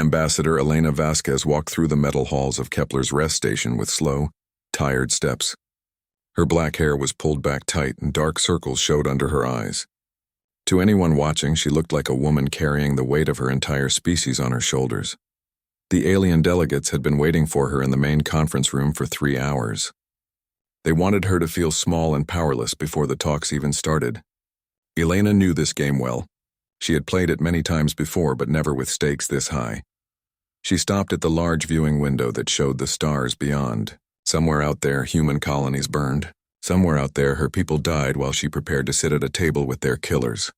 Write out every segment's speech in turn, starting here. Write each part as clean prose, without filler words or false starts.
Ambassador Elena Vasquez walked through the metal halls of Kepler's rest station with slow, tired steps. Her black hair was pulled back tight and dark circles showed under her eyes. To anyone watching, she looked like a woman carrying the weight of her entire species on her shoulders. The alien delegates had been waiting for her in the main conference room for 3 hours. They wanted her to feel small and powerless before the talks even started. Elena knew this game well. She had played it many times before, but never with stakes this high. She stopped at the large viewing window that showed the stars beyond. Somewhere out there, human colonies burned. Somewhere out there, her people died while she prepared to sit at a table with their killers.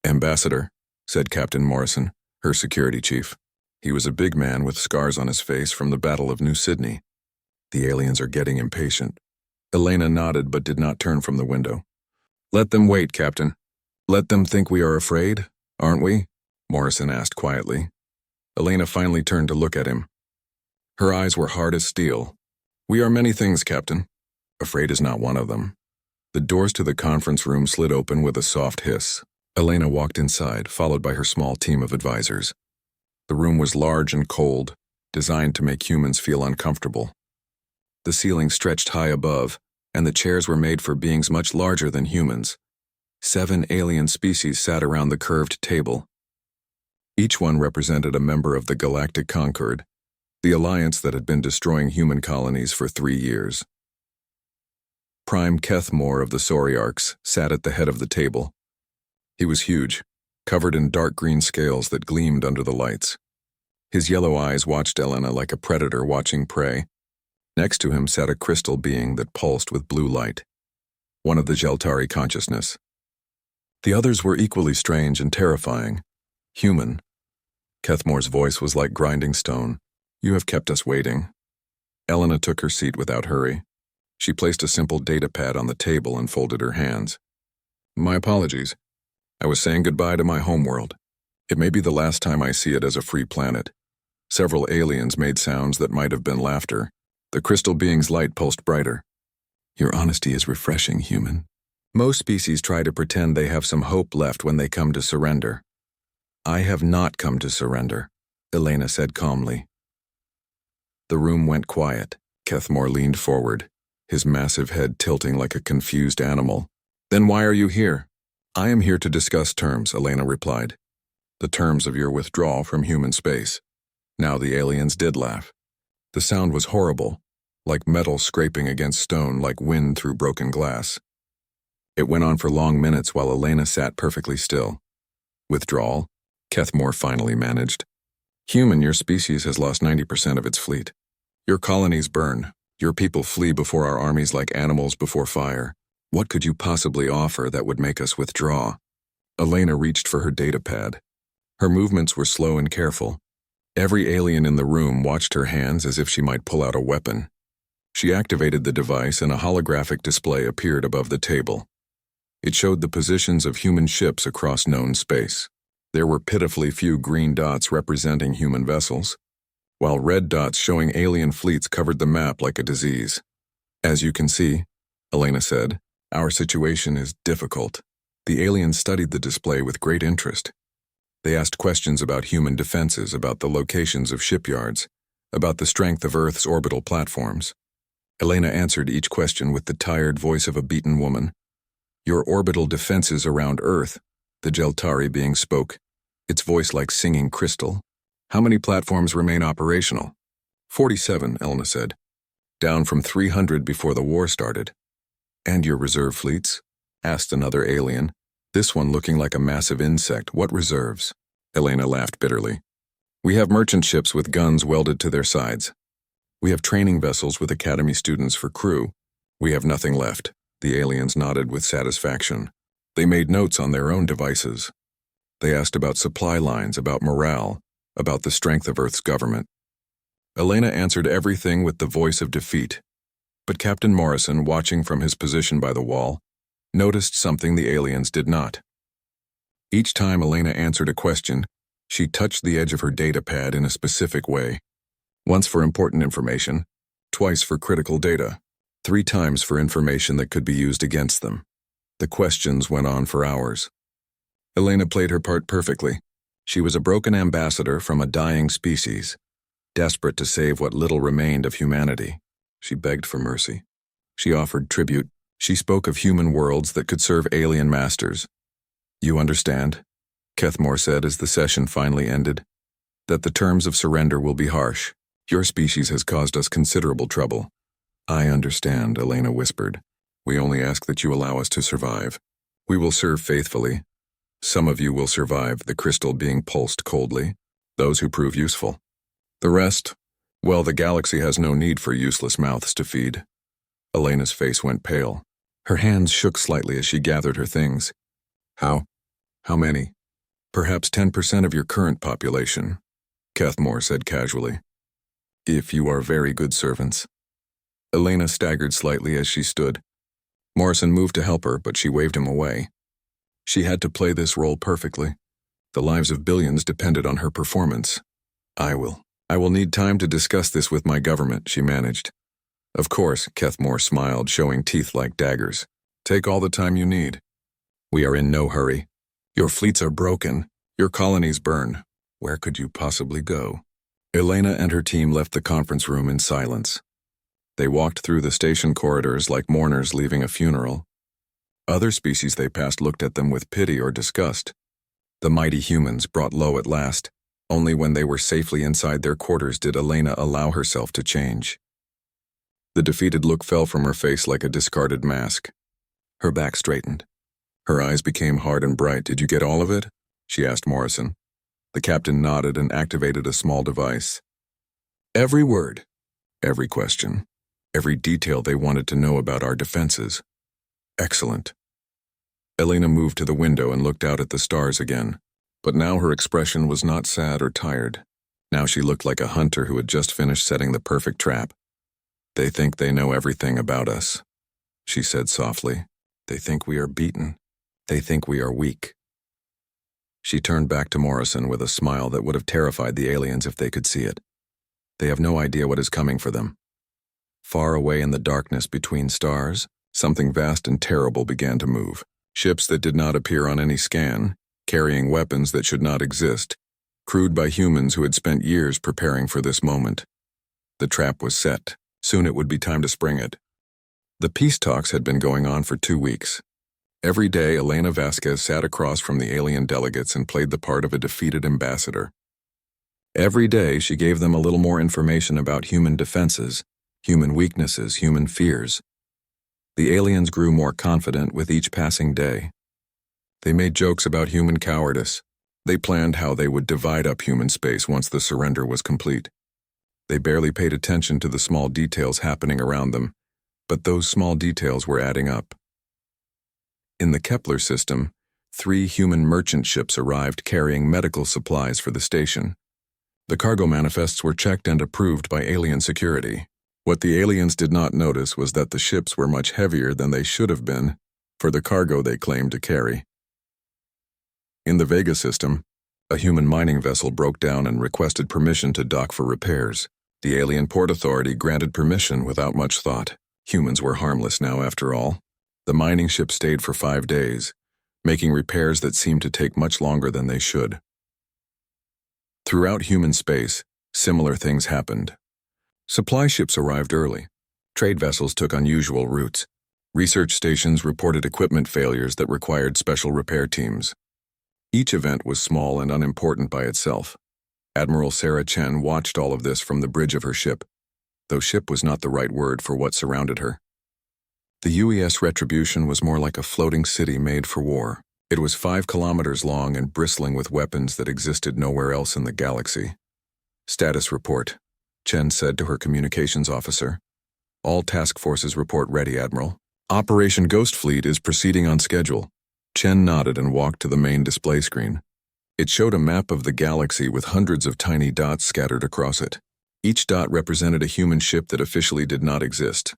"Ambassador," said Captain Morrison, her security chief. He was a big man with scars on his face from the Battle of New Sydney. "The aliens are getting impatient." Elena nodded but did not turn from the window. "Let them wait, Captain. Let them think we are afraid, aren't we?" Morrison asked quietly. Elena finally turned to look at him. Her eyes were hard as steel. "We are many things, Captain. Afraid is not one of them." The doors to the conference room slid open with a soft hiss. Elena walked inside, followed by her small team of advisors. The room was large and cold, designed to make humans feel uncomfortable. The ceiling stretched high above, and the chairs were made for beings much larger than humans. 7 alien species sat around the curved table. Each one represented a member of the Galactic Concord, the alliance that had been destroying human colonies for 3 years. Prime Kethmore of the Soriarcs sat at the head of the table. He was huge, covered in dark green scales that gleamed under the lights. His yellow eyes watched Elena like a predator watching prey. Next to him sat a crystal being that pulsed with blue light, one of the Jeltari consciousness. The others were equally strange and terrifying. Human. Kethmore's voice was like grinding stone. "You have kept us waiting." Elena took her seat without hurry. She placed a simple data pad on the table and folded her hands. "My apologies. I was saying goodbye to my homeworld. It may be the last time I see it as a free planet." Several aliens made sounds that might have been laughter. The crystal being's light pulsed brighter. "Your honesty is refreshing, human. Most species try to pretend they have some hope left when they come to surrender. I have not come to surrender," Elena said calmly. The room went quiet. Kethmore leaned forward, his massive head tilting like a confused animal. "Then why are you here?" "I am here to discuss terms," Elena replied. "The terms of your withdrawal from human space." Now the aliens did laugh. The sound was horrible, like metal scraping against stone, like wind through broken glass. It went on for long minutes while Elena sat perfectly still. "Withdrawal?" Kethmore finally managed. "Human, your species has lost 90% of its fleet. Your colonies burn. Your people flee before our armies like animals before fire. What could you possibly offer that would make us withdraw?" Elena reached for her data pad. Her movements were slow and careful. Every alien in the room watched her hands as if she might pull out a weapon. She activated the device and a holographic display appeared above the table. It showed the positions of human ships across known space. There were pitifully few green dots representing human vessels, while red dots showing alien fleets covered the map like a disease. "As you can see," Elena said, "our situation is difficult." The aliens studied the display with great interest. They asked questions about human defenses, about the locations of shipyards, about the strength of Earth's orbital platforms. Elena answered each question with the tired voice of a beaten woman. "Your orbital defenses around Earth," the Jeltari being spoke, its voice like singing crystal. "How many platforms remain operational?" 47, Elena said. "Down from 300 before the war started." "And your reserve fleets?" asked another alien, this one looking like a massive insect. "What reserves?" Elena laughed bitterly. "We have merchant ships with guns welded to their sides. We have training vessels with academy students for crew. We have nothing left." The aliens nodded with satisfaction. They made notes on their own devices. They asked about supply lines, about morale, about the strength of Earth's government. Elena answered everything with the voice of defeat. But Captain Morrison, watching from his position by the wall, noticed something the aliens did not. Each time Elena answered a question, she touched the edge of her data pad in a specific way. Once for important information, twice for critical data, 3 times for information that could be used against them. The questions went on for hours. Elena played her part perfectly. She was a broken ambassador from a dying species, desperate to save what little remained of humanity. She begged for mercy. She offered tribute. She spoke of human worlds that could serve alien masters. "You understand," Kethmore said as the session finally ended, "that the terms of surrender will be harsh. Your species has caused us considerable trouble." "I understand," Elena whispered. "We only ask that you allow us to survive. We will serve faithfully. Some of you will survive," the crystal being pulsed coldly, "those who prove useful. The rest, well, the galaxy has no need for useless mouths to feed." Elena's face went pale. Her hands shook slightly as she gathered her things. How many?" "Perhaps 10% of your current population," Kethmore said casually. "If you are very good servants." Elena staggered slightly as she stood. Morrison moved to help her, but she waved him away. She had to play this role perfectly. The lives of billions depended on her performance. I will need time to discuss this with my government," she managed. "Of course," Kethmore smiled, showing teeth like daggers. "Take all the time you need. We are in no hurry. Your fleets are broken. Your colonies burn. Where could you possibly go?" Elena and her team left the conference room in silence. They walked through the station corridors like mourners leaving a funeral. Other species they passed looked at them with pity or disgust. The mighty humans brought low at last. Only when they were safely inside their quarters did Elena allow herself to change. The defeated look fell from her face like a discarded mask. Her back straightened. Her eyes became hard and bright. "Did you get all of it?" she asked Morrison. The captain nodded and activated a small device. "Every word, every question, every detail they wanted to know about our defenses." "Excellent." Elena moved to the window and looked out at the stars again. But now her expression was not sad or tired. Now she looked like a hunter who had just finished setting the perfect trap. "They think they know everything about us," she said softly. "They think we are beaten. They think we are weak." She turned back to Morrison with a smile that would have terrified the aliens if they could see it. "They have no idea what is coming for them." Far away in the darkness between stars, something vast and terrible began to move. Ships that did not appear on any scan, carrying weapons that should not exist, crewed by humans who had spent years preparing for this moment. The trap was set. Soon it would be time to spring it. The peace talks had been going on for 2 weeks. Every day, Elena Vasquez sat across from the alien delegates and played the part of a defeated ambassador. Every day, she gave them a little more information about human defenses, human weaknesses, human fears. The aliens grew more confident with each passing day. They made jokes about human cowardice. They planned how they would divide up human space once the surrender was complete. They barely paid attention to the small details happening around them, but those small details were adding up. In the Kepler system, 3 human merchant ships arrived carrying medical supplies for the station. The cargo manifests were checked and approved by alien security. What the aliens did not notice was that the ships were much heavier than they should have been for the cargo they claimed to carry. In the Vega system, a human mining vessel broke down and requested permission to dock for repairs. The alien port authority granted permission without much thought. Humans were harmless now, after all. The mining ship stayed for 5 days, making repairs that seemed to take much longer than they should. Throughout human space, similar things happened. Supply ships arrived early. Trade vessels took unusual routes. Research stations reported equipment failures that required special repair teams. Each event was small and unimportant by itself. Admiral Sarah Chen watched all of this from the bridge of her ship, though ship was not the right word for what surrounded her. The UES Retribution was more like a floating city made for war. It was 5 kilometers long and bristling with weapons that existed nowhere else in the galaxy. "Status report," Chen said to her communications officer. "All task forces report ready, Admiral. Operation Ghost Fleet is proceeding on schedule." Chen nodded and walked to the main display screen. It showed a map of the galaxy with hundreds of tiny dots scattered across it. Each dot represented a human ship that officially did not exist.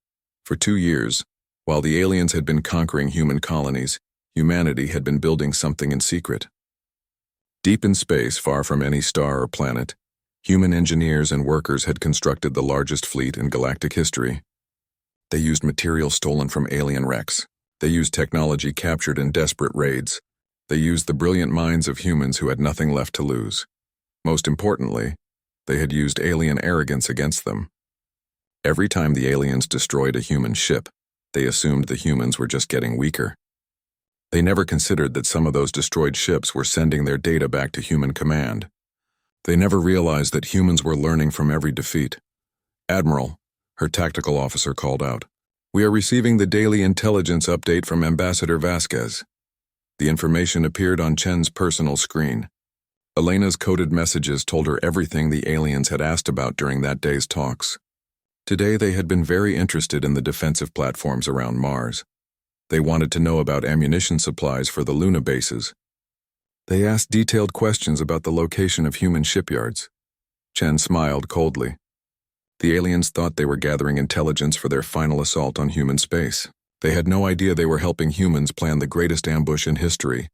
For 2 years, while the aliens had been conquering human colonies, humanity had been building something in secret. Deep in space, far from any star or planet, human engineers and workers had constructed the largest fleet in galactic history. They used material stolen from alien wrecks. They used technology captured in desperate raids. They used the brilliant minds of humans who had nothing left to lose. Most importantly, they had used alien arrogance against them. Every time the aliens destroyed a human ship, they assumed the humans were just getting weaker. They never considered that some of those destroyed ships were sending their data back to human command. They never realized that humans were learning from every defeat. "Admiral," her tactical officer called out, "we are receiving the daily intelligence update from Ambassador Vasquez." The information appeared on Chen's personal screen. Elena's coded messages told her everything the aliens had asked about during that day's talks. Today they had been very interested in the defensive platforms around Mars. They wanted to know about ammunition supplies for the Luna bases. They asked detailed questions about the location of human shipyards. Chen smiled coldly. The aliens thought they were gathering intelligence for their final assault on human space. They had no idea they were helping humans plan the greatest ambush in history.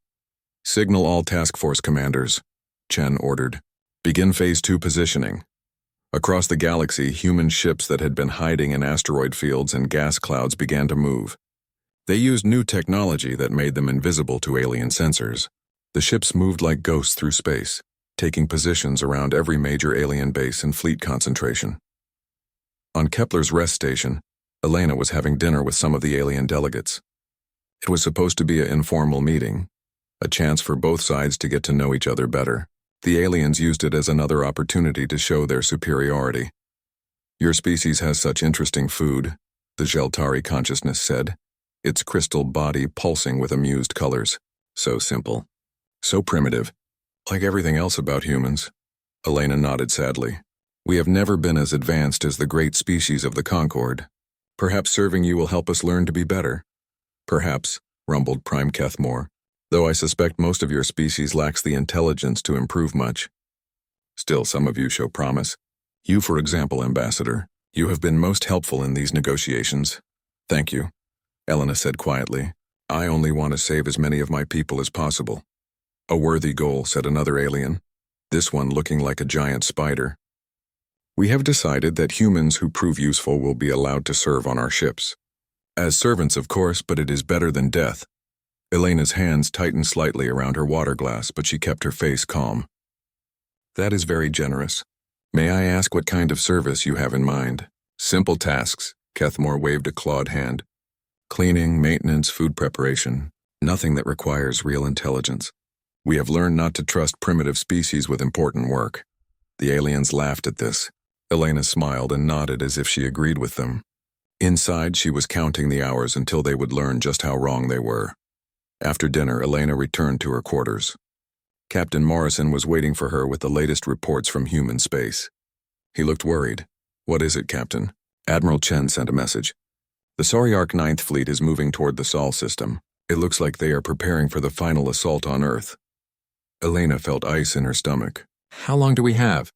"Signal all task force commanders," Chen ordered. "Begin Phase 2 positioning." Across the galaxy, human ships that had been hiding in asteroid fields and gas clouds began to move. They used new technology that made them invisible to alien sensors. The ships moved like ghosts through space, taking positions around every major alien base and fleet concentration. On Kepler's rest station, Elena was having dinner with some of the alien delegates. It was supposed to be an informal meeting, a chance for both sides to get to know each other better. The aliens used it as another opportunity to show their superiority. "Your species has such interesting food," the Geltari consciousness said, its crystal body pulsing with amused colors. "So simple. So primitive. Like everything else about humans." Elena nodded sadly. "We have never been as advanced as the great species of the Concord. Perhaps serving you will help us learn to be better." "Perhaps," rumbled Prime Kethmore, "though I suspect most of your species lacks the intelligence to improve much. Still, some of you show promise. You, for example, Ambassador. You have been most helpful in these negotiations." "Thank you," Elena said quietly. "I only want to save as many of my people as possible." "A worthy goal," said another alien, this one looking like a giant spider. "We have decided that humans who prove useful will be allowed to serve on our ships. As servants, of course, but it is better than death." Elena's hands tightened slightly around her water glass, but she kept her face calm. "That is very generous. May I ask what kind of service you have in mind?" "Simple tasks," Kethmore waved a clawed hand. "Cleaning, maintenance, food preparation. Nothing that requires real intelligence. We have learned not to trust primitive species with important work." The aliens laughed at this. Elena smiled and nodded as if she agreed with them. Inside, she was counting the hours until they would learn just how wrong they were. After dinner, Elena returned to her quarters. Captain Morrison was waiting for her with the latest reports from human space. He looked worried. "What is it, Captain?" Admiral Chen sent a message. "The Sauriarch 9th Fleet is moving toward the Sol system. It looks like they are preparing for the final assault on Earth." Elena felt ice in her stomach. "How long do we have?"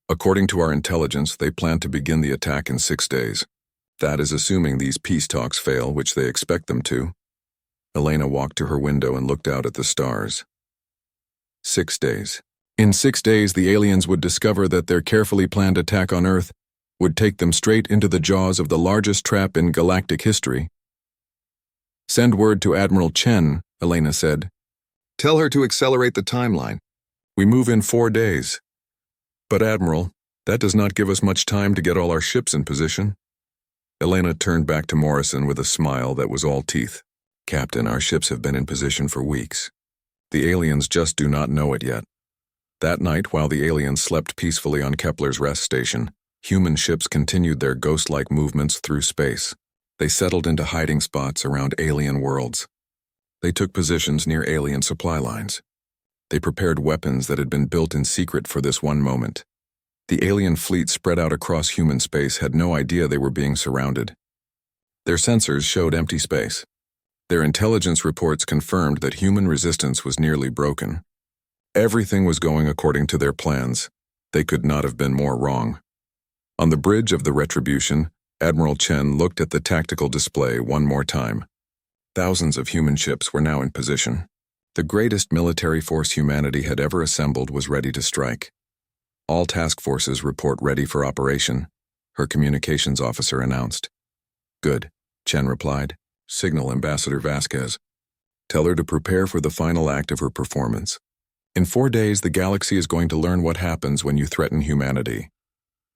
"According to our intelligence, they plan to begin the attack in 6 days. That is assuming these peace talks fail, which they expect them to." Elena walked to her window and looked out at the stars. 6 days. In 6 days, the aliens would discover that their carefully planned attack on Earth would take them straight into the jaws of the largest trap in galactic history. "Send word to Admiral Chen," Elena said. "Tell her to accelerate the timeline. We move in 4 days." "But Admiral, that does not give us much time to get all our ships in position." Elena turned back to Morrison with a smile that was all teeth. "Captain, our ships have been in position for weeks. The aliens just do not know it yet." That night, while the aliens slept peacefully on Kepler's rest station, human ships continued their ghost-like movements through space. They settled into hiding spots around alien worlds. They took positions near alien supply lines. They prepared weapons that had been built in secret for this one moment. The alien fleet spread out across human space had no idea they were being surrounded. Their sensors showed empty space. Their intelligence reports confirmed that human resistance was nearly broken. Everything was going according to their plans. They could not have been more wrong. On the bridge of the Retribution, Admiral Chen looked at the tactical display one more time. Thousands of human ships were now in position. The greatest military force humanity had ever assembled was ready to strike. "All task forces report ready for operation," her communications officer announced. "Good," Chen replied. "Signal Ambassador Vasquez." Tell her to prepare for the final act of her performance. In 4 days, the galaxy is going to learn what happens when you threaten humanity.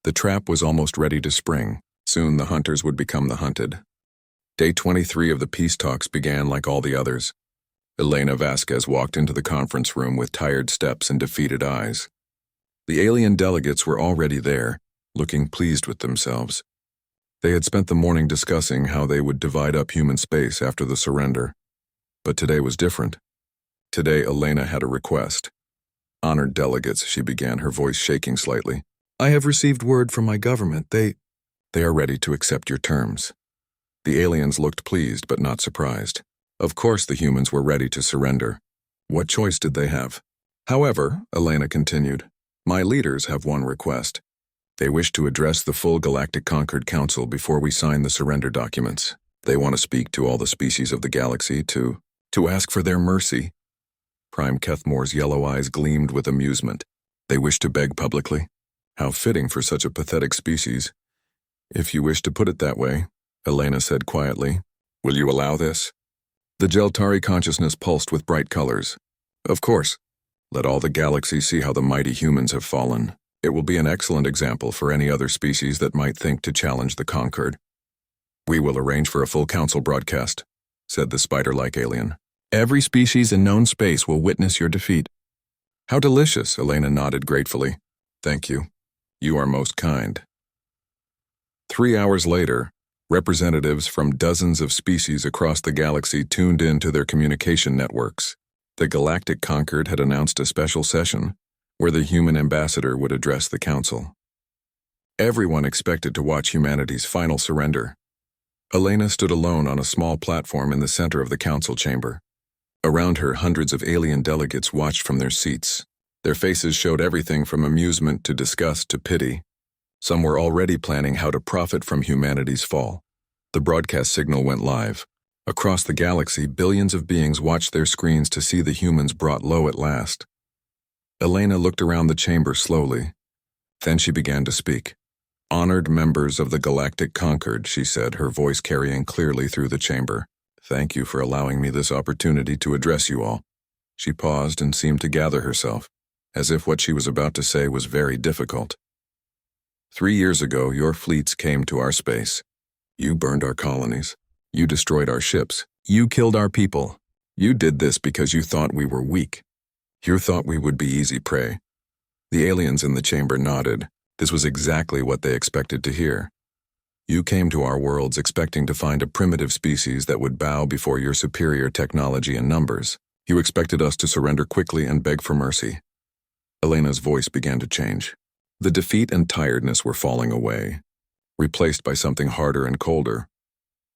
The trap was almost ready to spring. Soon the hunters would become the hunted. Day 23 of the peace talks began like all the others. Elena Vasquez walked into the conference room with tired steps and defeated eyes. The alien delegates were already there, looking pleased with themselves. They had spent the morning discussing how they would divide up human space after the surrender. But today was different. Today Elena had a request. Honored delegates, she began, her voice shaking slightly. I have received word from my government. They are ready to accept your terms. The aliens looked pleased but not surprised. Of course the humans were ready to surrender. What choice did they have? However, Elena continued, my leaders have one request. They wish to address the full Galactic Concord Council before we sign the surrender documents. They want to speak to all the species of the galaxy to ask for their mercy. Prime Kethmore's yellow eyes gleamed with amusement. They wish to beg publicly? How fitting for such a pathetic species. If you wish to put it that way, Elena said quietly. Will you allow this? The Jeltari consciousness pulsed with bright colors. Of course. Let all the galaxy see how the mighty humans have fallen. It will be an excellent example for any other species that might think to challenge the conquered. We will arrange for a full council broadcast, said the spider-like alien. Every species in known space will witness your defeat. How delicious, Elena nodded gratefully. Thank you. You are most kind. 3 hours later, representatives from dozens of species across the galaxy tuned in to their communication networks. The Galactic Concord had announced a special session where the human ambassador would address the council. Everyone expected to watch humanity's final surrender. Elena stood alone on a small platform in the center of the council chamber. Around her, hundreds of alien delegates watched from their seats. Their faces showed everything from amusement to disgust to pity. Some were already planning how to profit from humanity's fall. The broadcast signal went live. Across the galaxy, billions of beings watched their screens to see the humans brought low at last. Elena looked around the chamber slowly. Then she began to speak. Honored members of the Galactic Concord, she said, her voice carrying clearly through the chamber. Thank you for allowing me this opportunity to address you all. She paused and seemed to gather herself, as if what she was about to say was very difficult. 3 years ago, your fleets came to our space. You burned our colonies. You destroyed our ships. You killed our people. You did this because you thought we were weak. You thought we would be easy prey. The aliens in the chamber nodded. This was exactly what they expected to hear. You came to our worlds expecting to find a primitive species that would bow before your superior technology and numbers. You expected us to surrender quickly and beg for mercy. Elena's voice began to change. The defeat and tiredness were falling away, replaced by something harder and colder.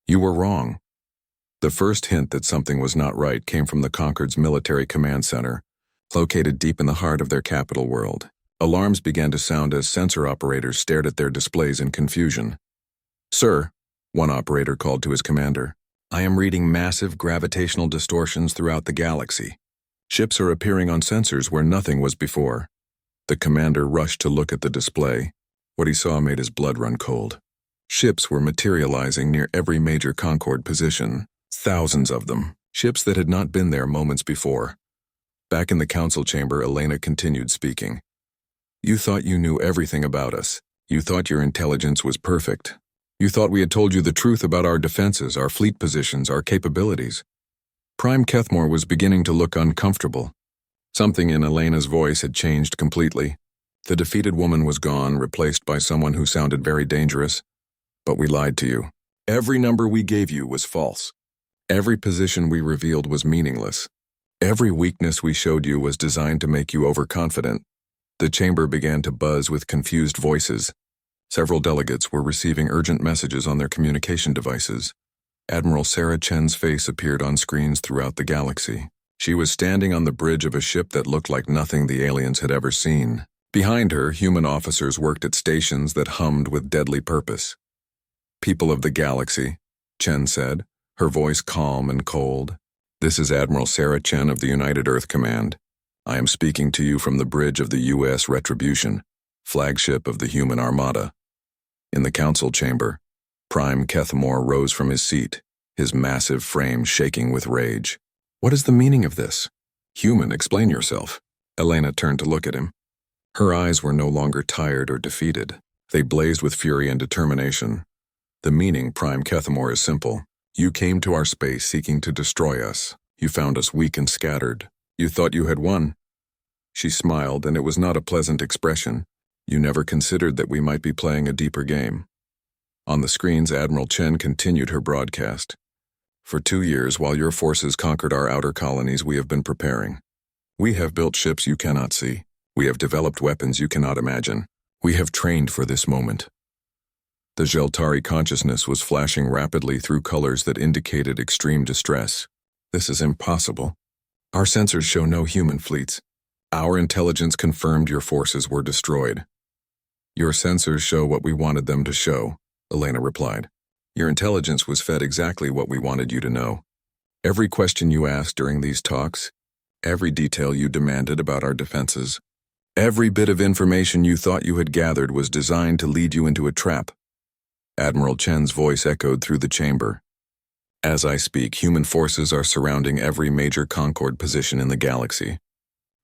You were wrong. The first hint that something was not right came from the Concord's military command center, located deep in the heart of their capital world. Alarms began to sound as sensor operators stared at their displays in confusion. Sir, one operator called to his commander, I am reading massive gravitational distortions throughout the galaxy. Ships are appearing on sensors where nothing was before. The commander rushed to look at the display. What he saw made his blood run cold. Ships were materializing near every major Concord position. Thousands of them. Ships that had not been there moments before. Back in the council chamber, Elena continued speaking. You thought you knew everything about us. You thought your intelligence was perfect. You thought we had told you the truth about our defenses, our fleet positions, our capabilities. Prime Kethmore was beginning to look uncomfortable. Something in Elena's voice had changed completely. The defeated woman was gone, replaced by someone who sounded very dangerous. But we lied to you. Every number we gave you was false. Every position we revealed was meaningless. Every weakness we showed you was designed to make you overconfident. The chamber began to buzz with confused voices. Several delegates were receiving urgent messages on their communication devices. Admiral Sarah Chen's face appeared on screens throughout the galaxy. She was standing on the bridge of a ship that looked like nothing the aliens had ever seen. Behind her, human officers worked at stations that hummed with deadly purpose. People of the galaxy, Chen said, her voice calm and cold. This is Admiral Sarah Chen of the United Earth Command. I am speaking to you from the bridge of the U.S. Retribution, flagship of the human Armada. In the council chamber, Prime Kethmore rose from his seat, his massive frame shaking with rage. What is the meaning of this? Human, explain yourself. Elena turned to look at him. Her eyes were no longer tired or defeated. They blazed with fury and determination. The meaning, Prime Kethamor, is simple. You came to our space seeking to destroy us. You found us weak and scattered. You thought you had won. She smiled, and it was not a pleasant expression. You never considered that we might be playing a deeper game. On the screens, Admiral Chen continued her broadcast. For 2 years, while your forces conquered our outer colonies, we have been preparing. We have built ships you cannot see. We have developed weapons you cannot imagine. We have trained for this moment. The Jeltari consciousness was flashing rapidly through colors that indicated extreme distress. This is impossible. Our sensors show no human fleets. Our intelligence confirmed your forces were destroyed. Your sensors show what we wanted them to show, Elena replied. Your intelligence was fed exactly what we wanted you to know. Every question you asked during these talks, every detail you demanded about our defenses, every bit of information you thought you had gathered was designed to lead you into a trap. Admiral Chen's voice echoed through the chamber. As I speak, human forces are surrounding every major Concord position in the galaxy.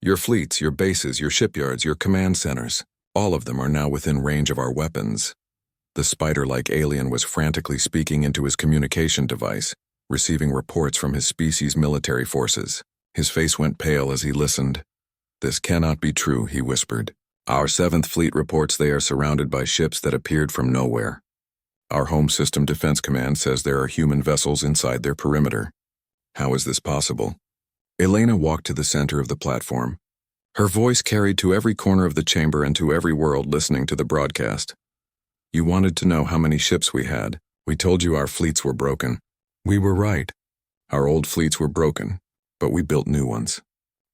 Your fleets, your bases, your shipyards, your command centers, all of them are now within range of our weapons. The spider-like alien was frantically speaking into his communication device, receiving reports from his species' military forces. His face went pale as he listened. This cannot be true, he whispered. Our 7th Fleet reports they are surrounded by ships that appeared from nowhere. Our Home System Defense Command says there are human vessels inside their perimeter. How is this possible? Elena walked to the center of the platform. Her voice carried to every corner of the chamber and to every world listening to the broadcast. You wanted to know how many ships we had. We told you our fleets were broken. We were right. Our old fleets were broken, but we built new ones.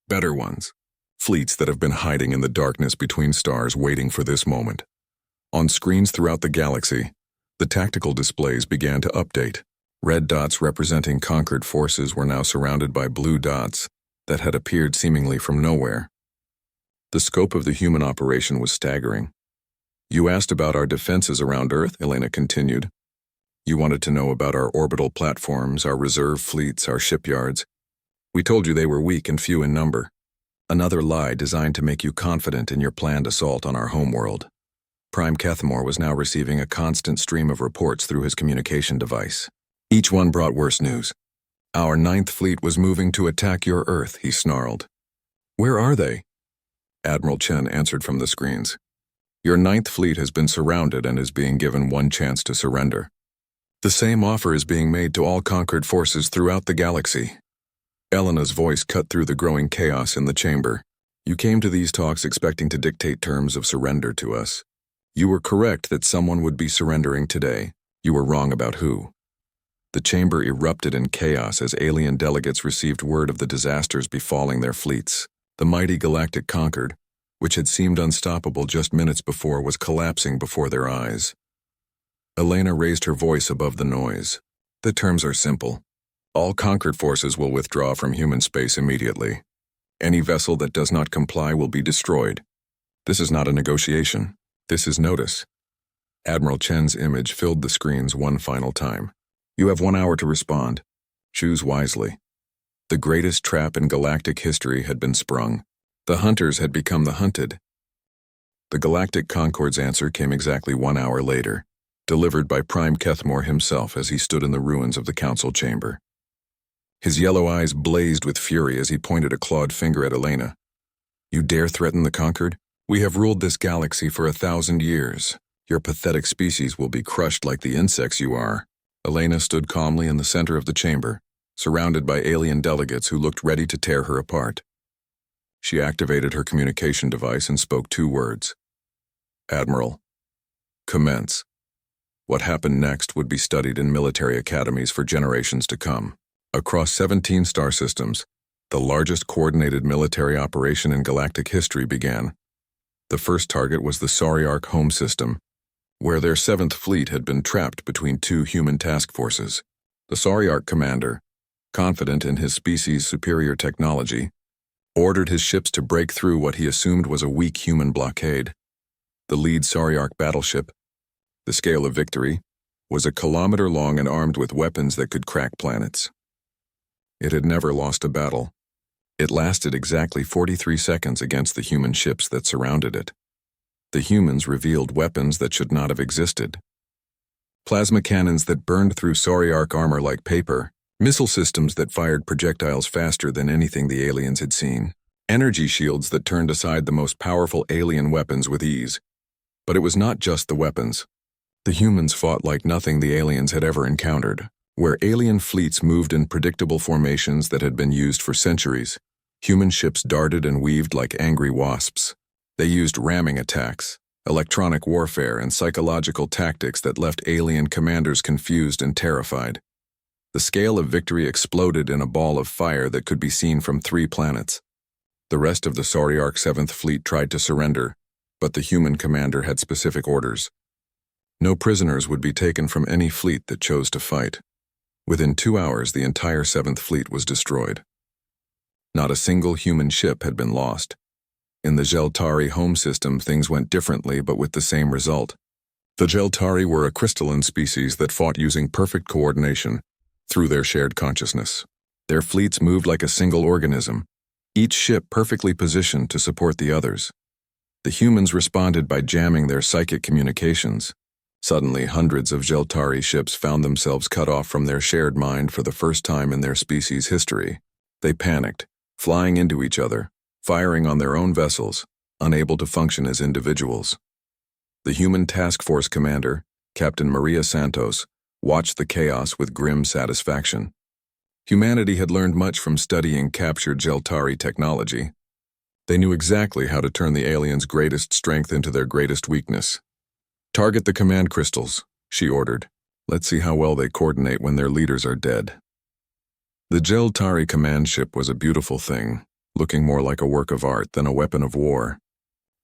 Better ones. Fleets that have been hiding in the darkness between stars waiting for this moment. On screens throughout the galaxy, the tactical displays began to update. Red dots representing conquered forces were now surrounded by blue dots that had appeared seemingly from nowhere. The scope of the human operation was staggering. You asked about our defenses around Earth, Elena continued. You wanted to know about our orbital platforms, our reserve fleets, our shipyards. We told you they were weak and few in number. Another lie designed to make you confident in your planned assault on our homeworld. Prime Kethamor was now receiving a constant stream of reports through his communication device. Each one brought worse news. Our 9th Fleet was moving to attack your Earth, he snarled. Where are they? Admiral Chen answered from the screens. Your 9th Fleet has been surrounded and is being given one chance to surrender. The same offer is being made to all conquered forces throughout the galaxy. Elena's voice cut through the growing chaos in the chamber. You came to these talks expecting to dictate terms of surrender to us. You were correct that someone would be surrendering today. You were wrong about who. The chamber erupted in chaos as alien delegates received word of the disasters befalling their fleets. The mighty Galactic Concord, which had seemed unstoppable just minutes before, was collapsing before their eyes. Elena raised her voice above the noise. The terms are simple. All conquered forces will withdraw from human space immediately. Any vessel that does not comply will be destroyed. This is not a negotiation. This is notice. Admiral Chen's image filled the screens one final time. You have 1 hour to respond. Choose wisely. The greatest trap in galactic history had been sprung. The hunters had become the hunted. The Galactic Concord's answer came exactly 1 hour later, delivered by Prime Kethamor himself as he stood in the ruins of the council chamber. His yellow eyes blazed with fury as he pointed a clawed finger at Elena. You dare threaten the Concord? We have ruled this galaxy for 1,000 years. Your pathetic species will be crushed like the insects you are. Elena stood calmly in the center of the chamber, surrounded by alien delegates who looked ready to tear her apart. She activated her communication device and spoke 2 words. Admiral. Commence. What happened next would be studied in military academies for generations to come. Across 17 star systems, the largest coordinated military operation in galactic history began. The first target was the Space Orc home system, where their 7th Fleet had been trapped between 2 human task forces. The Space Orc commander, confident in his species' superior technology, ordered his ships to break through what he assumed was a weak human blockade. The lead Space Orc battleship, the Scale of Victory, was 1 kilometer long and armed with weapons that could crack planets. It had never lost a battle. It lasted exactly 43 seconds against the human ships that surrounded it. The humans revealed weapons that should not have existed. Plasma cannons that burned through Sauriarch armor like paper, missile systems that fired projectiles faster than anything the aliens had seen, energy shields that turned aside the most powerful alien weapons with ease. But it was not just the weapons. The humans fought like nothing the aliens had ever encountered. Where alien fleets moved in predictable formations that had been used for centuries, human ships darted and weaved like angry wasps. They used ramming attacks, electronic warfare, and psychological tactics that left alien commanders confused and terrified. The scale of victory exploded in a ball of fire that could be seen from 3 planets. The rest of the Sauriarch 7th Fleet tried to surrender, but the human commander had specific orders. No prisoners would be taken from any fleet that chose to fight. Within 2 hours, the entire 7th Fleet was destroyed. Not a single human ship had been lost. In the Geltari home system, things went differently but with the same result. The Geltari were a crystalline species that fought using perfect coordination through their shared consciousness. Their fleets moved like a single organism, each ship perfectly positioned to support the others. The humans responded by jamming their psychic communications. Suddenly, hundreds of Geltari ships found themselves cut off from their shared mind for the first time in their species' history. They panicked, flying into each other, firing on their own vessels, unable to function as individuals. The human task force commander, Captain Maria Santos, watched the chaos with grim satisfaction. Humanity had learned much from studying captured Geltari technology. They knew exactly how to turn the aliens' greatest strength into their greatest weakness. "Target the command crystals," she ordered. "Let's see how well they coordinate when their leaders are dead." The Geltari command ship was a beautiful thing, looking more like a work of art than a weapon of war.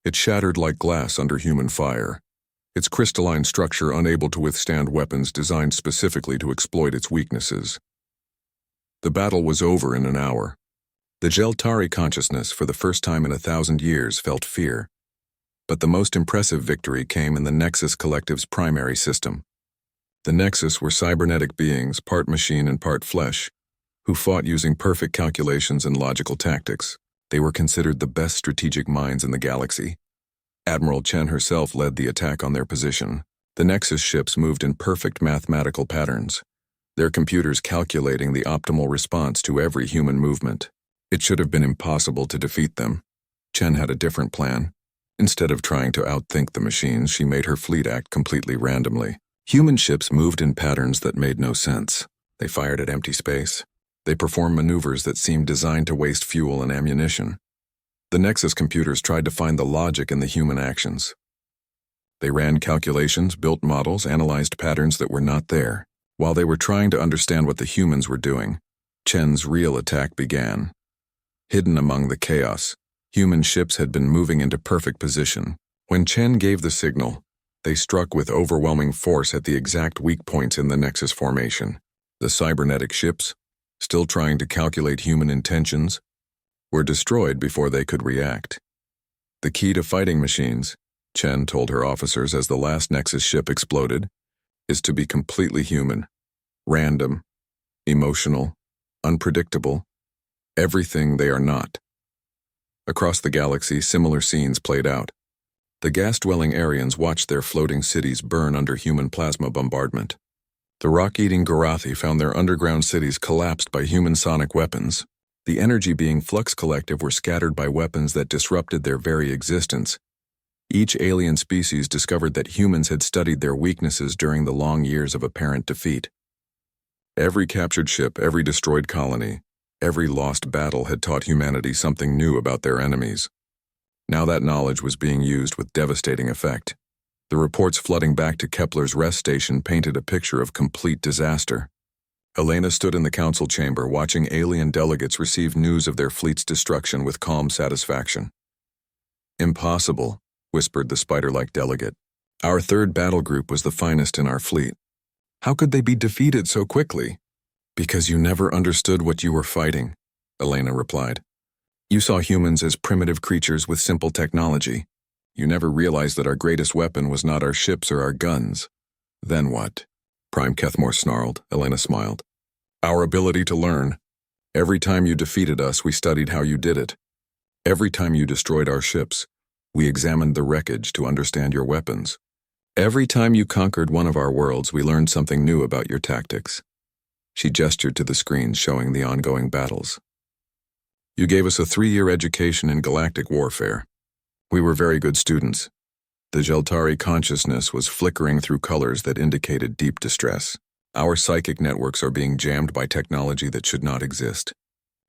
It shattered like glass under human fire, its crystalline structure unable to withstand weapons designed specifically to exploit its weaknesses. The battle was over in an hour. The Geltari consciousness, for the first time in 1,000 years, felt fear. But the most impressive victory came in the Nexus Collective's primary system. The Nexus were cybernetic beings, part machine and part flesh, who fought using perfect calculations and logical tactics. They were considered the best strategic minds in the galaxy. Admiral Chen herself led the attack on their position. The Nexus ships moved in perfect mathematical patterns, their computers calculating the optimal response to every human movement. It should have been impossible to defeat them. Chen had a different plan. Instead of trying to outthink the machines, she made her fleet act completely randomly. Human ships moved in patterns that made no sense. They fired at empty space. They performed maneuvers that seemed designed to waste fuel and ammunition. The Nexus computers tried to find the logic in the human actions. They ran calculations, built models, analyzed patterns that were not there. While they were trying to understand what the humans were doing, Chen's real attack began. Hidden among the chaos, human ships had been moving into perfect position. When Chen gave the signal, they struck with overwhelming force at the exact weak points in the Nexus formation. The cybernetic ships, still trying to calculate human intentions, were destroyed before they could react. The key to fighting machines, Chen told her officers as the last Nexus ship exploded, is to be completely human, random, emotional, unpredictable, everything they are not. Across the galaxy, similar scenes played out. The gas-dwelling Aryans watched their floating cities burn under human plasma bombardment. The rock-eating Gorathi found their underground cities collapsed by human sonic weapons. The energy being Flux Collective were scattered by weapons that disrupted their very existence. Each alien species discovered that humans had studied their weaknesses during the long years of apparent defeat. Every captured ship, every destroyed colony, every lost battle had taught humanity something new about their enemies. Now that knowledge was being used with devastating effect. The reports flooding back to Kepler's rest station painted a picture of complete disaster. Elena stood in the council chamber watching alien delegates receive news of their fleet's destruction with calm satisfaction. "Impossible," whispered the spider-like delegate. "Our third battle group was the finest in our fleet. How could they be defeated so quickly?" "Because you never understood what you were fighting," Elena replied. "You saw humans as primitive creatures with simple technology. You never realized that our greatest weapon was not our ships or our guns." "Then what?" Prime Kethmore snarled. Elena smiled. "Our ability to learn. Every time you defeated us, we studied how you did it. Every time you destroyed our ships, we examined the wreckage to understand your weapons. Every time you conquered one of our worlds, we learned something new about your tactics." She gestured to the screens showing the ongoing battles. "You gave us a 3-year education in galactic warfare. We were very good students." The Jeltari consciousness was flickering through colors that indicated deep distress. "Our psychic networks are being jammed by technology that should not exist."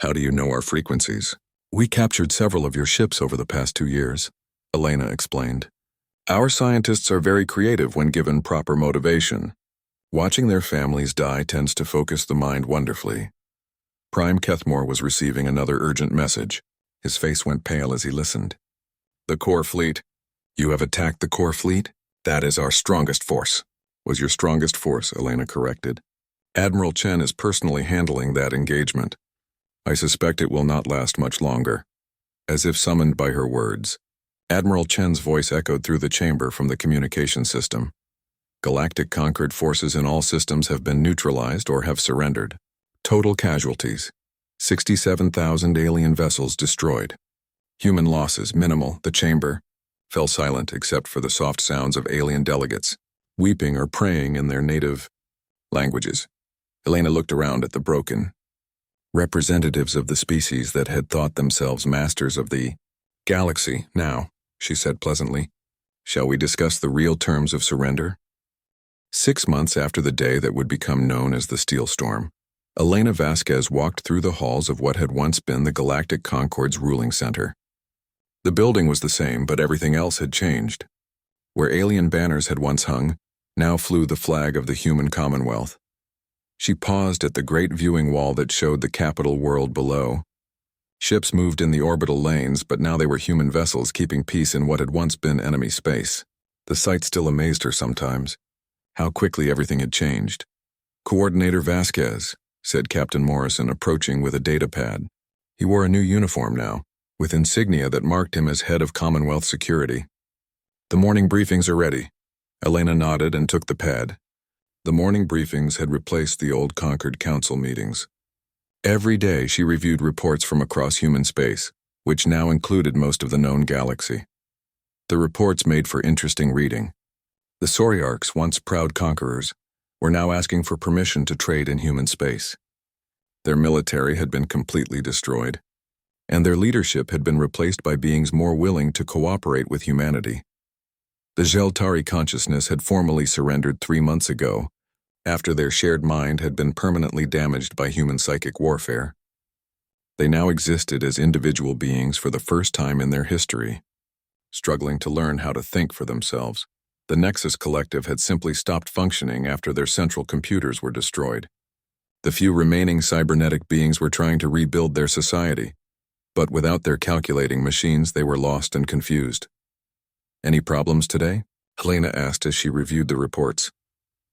"How do you know our frequencies?" "We captured several of your ships over the past 2 years," Elena explained. "Our scientists are very creative when given proper motivation. Watching their families die tends to focus the mind wonderfully." Prime Kethmore was receiving another urgent message. His face went pale as he listened. "The core fleet. You have attacked the core fleet? That is our strongest force." "Was your strongest force," Elena corrected. "Admiral Chen is personally handling that engagement. I suspect it will not last much longer." As if summoned by her words, Admiral Chen's voice echoed through the chamber from the communication system. "Galactic conquered forces in all systems have been neutralized or have surrendered. Total casualties: 67,000 alien vessels destroyed. Human losses minimal." The chamber fell silent except for the soft sounds of alien delegates, weeping or praying in their native languages. Elena looked around at the broken representatives of the species that had thought themselves masters of the galaxy. "Now," she said pleasantly, "shall we discuss the real terms of surrender?" 6 months after the day that would become known as the Steel Storm, Elena Vasquez walked through the halls of what had once been the Galactic Concord's ruling center. The building was the same, but everything else had changed. Where alien banners had once hung, now flew the flag of the human commonwealth. She paused at the great viewing wall that showed the capital world below. Ships moved in the orbital lanes, but now they were human vessels keeping peace in what had once been enemy space. The sight still amazed her sometimes. How quickly everything had changed. "Coordinator Vasquez," said Captain Morrison, approaching with a data pad. He wore a new uniform now, with insignia that marked him as head of Commonwealth security. "The morning briefings are ready." Elena nodded and took the pad. The morning briefings had replaced the old Concord Council meetings. Every day she reviewed reports from across human space, which now included most of the known galaxy. The reports made for interesting reading. The Sauriarchs, once proud conquerors, were now asking for permission to trade in human space. Their military had been completely destroyed, and their leadership had been replaced by beings more willing to cooperate with humanity. The Jeltari consciousness had formally surrendered 3 months ago, after their shared mind had been permanently damaged by human psychic warfare. They now existed as individual beings for the first time in their history, struggling to learn how to think for themselves. The Nexus Collective had simply stopped functioning after their central computers were destroyed. The few remaining cybernetic beings were trying to rebuild their society, but without their calculating machines, they were lost and confused. "Any problems today?" Helena asked as she reviewed the reports.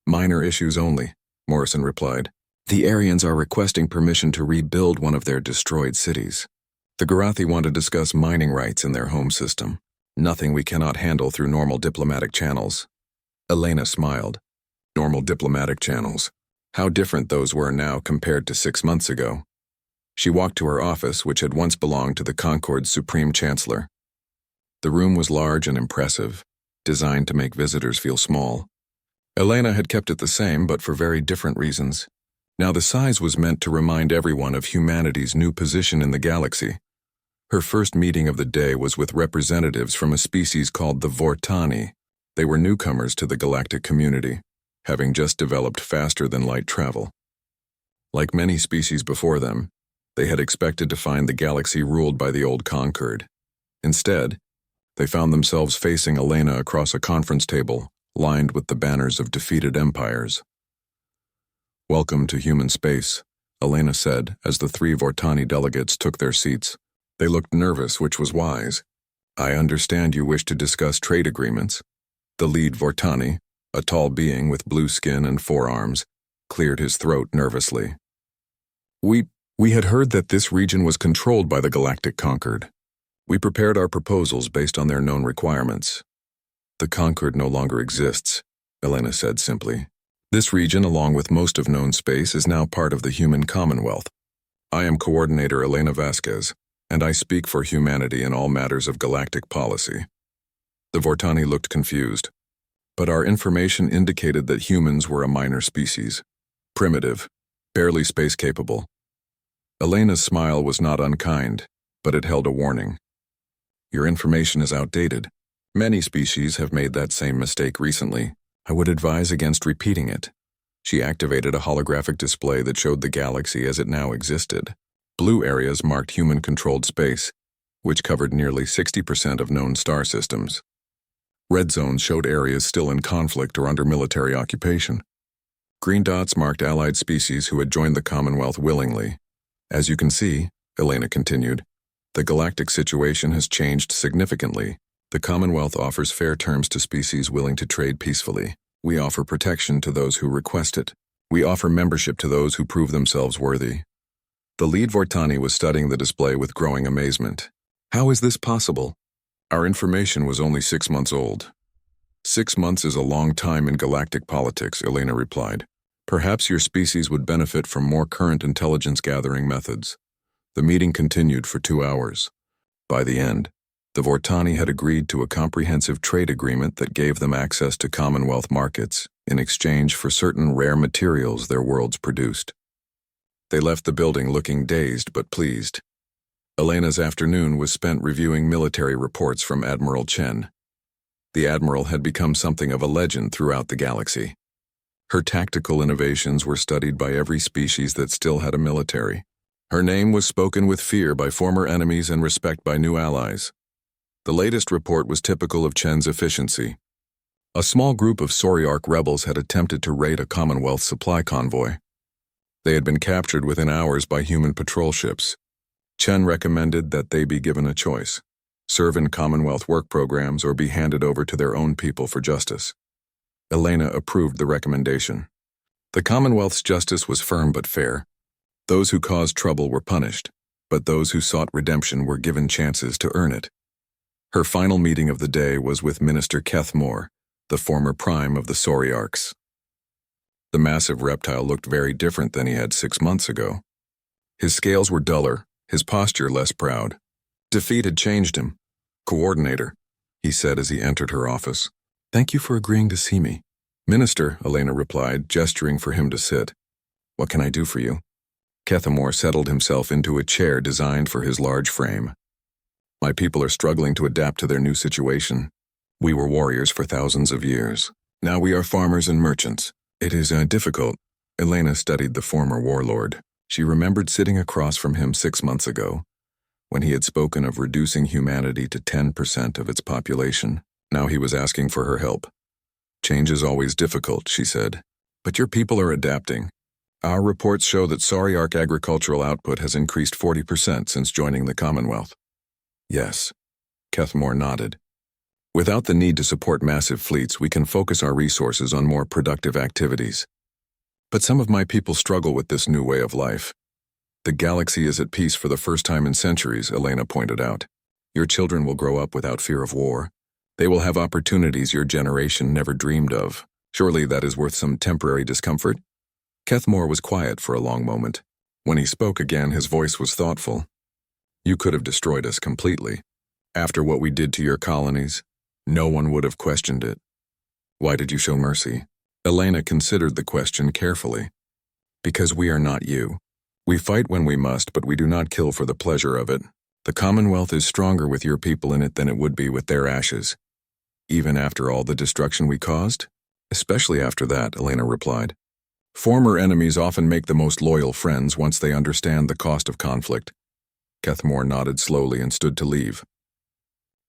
"Minor issues only," Morrison replied. "The Aryans are requesting permission to rebuild one of their destroyed cities. The Garathi want to discuss mining rights in their home system. Nothing we cannot handle through normal diplomatic channels." Elena smiled. Normal diplomatic channels. How different those were now compared to 6 months ago. She walked to her office, which had once belonged to the Concord's Supreme Chancellor. The room was large and impressive, designed to make visitors feel small. Elena had kept it the same, but for very different reasons. Now the size was meant to remind everyone of humanity's new position in the galaxy. Her first meeting of the day was with representatives from a species called the Vortani. They were newcomers to the galactic community, having just developed faster-than-light travel. Like many species before them, they had expected to find the galaxy ruled by the old Concord. Instead, they found themselves facing Elena across a conference table lined with the banners of defeated empires. "Welcome to human space," Elena said as the 3 Vortani delegates took their seats. They looked nervous, which was wise. "I understand you wish to discuss trade agreements." The lead Vortani, a tall being with blue skin and 4 arms, cleared his throat nervously. We had heard that this region was controlled by the Galactic Concord. We prepared our proposals based on their known requirements." "The Concord no longer exists," Elena said simply. "This region, along with most of known space, is now part of the human commonwealth. I am Coordinator Elena Vasquez, and I speak for humanity in all matters of galactic policy. The Vortani looked confused, but our information indicated that humans were a minor species, primitive, barely space-capable. Elena's smile was not unkind, but it held a warning. Your information is outdated. Many species have made that same mistake recently. I would advise against repeating it. She activated a holographic display that showed the galaxy as it now existed. Blue areas marked human-controlled space, which covered nearly 60% of known star systems. Red zones showed areas still in conflict or under military occupation. Green dots marked allied species who had joined the Commonwealth willingly. As you can see, Elena continued, the galactic situation has changed significantly. The Commonwealth offers fair terms to species willing to trade peacefully. We offer protection to those who request it. We offer membership to those who prove themselves worthy. The lead Vortani was studying the display with growing amazement. How is this possible? Our information was only 6 months old. 6 months is a long time in galactic politics, Elena replied. Perhaps your species would benefit from more current intelligence-gathering methods. The meeting continued for 2 hours. By the end, the Vortani had agreed to a comprehensive trade agreement that gave them access to Commonwealth markets in exchange for certain rare materials their worlds produced. They left the building looking dazed but pleased. Elena's afternoon was spent reviewing military reports from Admiral Chen. The Admiral had become something of a legend throughout the galaxy. Her tactical innovations were studied by every species that still had a military. Her name was spoken with fear by former enemies and respect by new allies. The latest report was typical of Chen's efficiency. A small group of Sci-Fi rebels had attempted to raid a Commonwealth supply convoy. They had been captured within hours by human patrol ships. Chen recommended that they be given a choice: serve in Commonwealth work programs or be handed over to their own people for justice. Elena approved the recommendation. The Commonwealth's justice was firm but fair. Those who caused trouble were punished, but those who sought redemption were given chances to earn it. Her final meeting of the day was with Minister Kethmore, the former prime of the Sci-Fi Orcs. The massive reptile looked very different than he had 6 months ago. His scales were duller, his posture less proud. Defeat had changed him. Coordinator, he said as he entered her office. Thank you for agreeing to see me. Minister, Elena replied, gesturing for him to sit. What can I do for you? Kethmore settled himself into a chair designed for his large frame. My people are struggling to adapt to their new situation. We were warriors for thousands of years. Now we are farmers and merchants. It is difficult. Elena studied the former warlord. She remembered sitting across from him 6 months ago, when he had spoken of reducing humanity to 10% of its population. Now he was asking for her help. Change is always difficult, she said. But your people are adapting. Our reports show that Sci-Fi agricultural output has increased 40% since joining the Commonwealth. Yes. Kethmore nodded. Without the need to support massive fleets, we can focus our resources on more productive activities. But some of my people struggle with this new way of life. The galaxy is at peace for the first time in centuries, Elena pointed out. Your children will grow up without fear of war. They will have opportunities your generation never dreamed of. Surely that is worth some temporary discomfort? Kethmore was quiet for a long moment. When he spoke again, his voice was thoughtful. You could have destroyed us completely. After what we did to your colonies, no one would have questioned it. Why did you show mercy? Elena considered the question carefully. Because we are not you. We fight when we must, but we do not kill for the pleasure of it. The Commonwealth is stronger with your people in it than it would be with their ashes. Even after all the destruction we caused? Especially after that, Elena replied. Former enemies often make the most loyal friends once they understand the cost of conflict. Kethmore nodded slowly and stood to leave.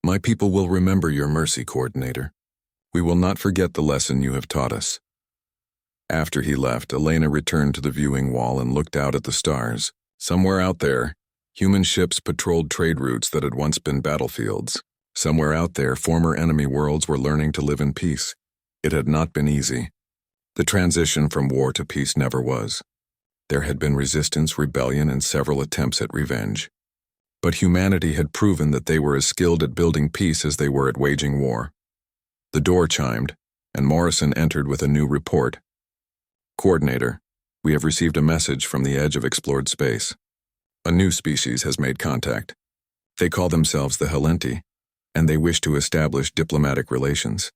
My people will remember your mercy, Coordinator. We will not forget the lesson you have taught us. After he left, Elena returned to the viewing wall and looked out at the stars. Somewhere out there, human ships patrolled trade routes that had once been battlefields. Somewhere out there, former enemy worlds were learning to live in peace. It had not been easy. The transition from war to peace never was. There had been resistance, rebellion, and several attempts at revenge. But humanity had proven that they were as skilled at building peace as they were at waging war. The door chimed, and Morrison entered with a new report. Coordinator, we have received a message from the edge of explored space. A new species has made contact. They call themselves the Helenti, and they wish to establish diplomatic relations.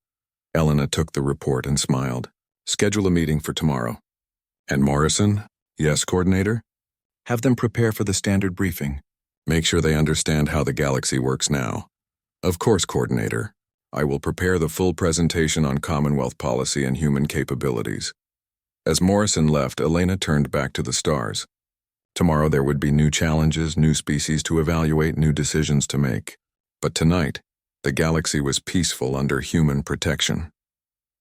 Elena took the report and smiled. Schedule a meeting for tomorrow. And Morrison? Yes, Coordinator? Have them prepare for the standard briefing. Make sure they understand how the galaxy works now. Of course, Coordinator. I will prepare the full presentation on Commonwealth policy and human capabilities. As Morrison left, Elena turned back to the stars. Tomorrow there would be new challenges, new species to evaluate, new decisions to make. But tonight, the galaxy was peaceful under human protection.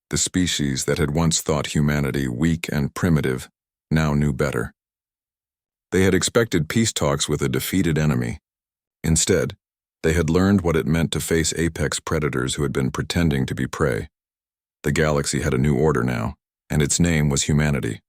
The species that had once thought humanity weak and primitive now knew better. They had expected peace talks with a defeated enemy. Instead, they had learned what it meant to face apex predators who had been pretending to be prey. The galaxy had a new order now, and its name was humanity.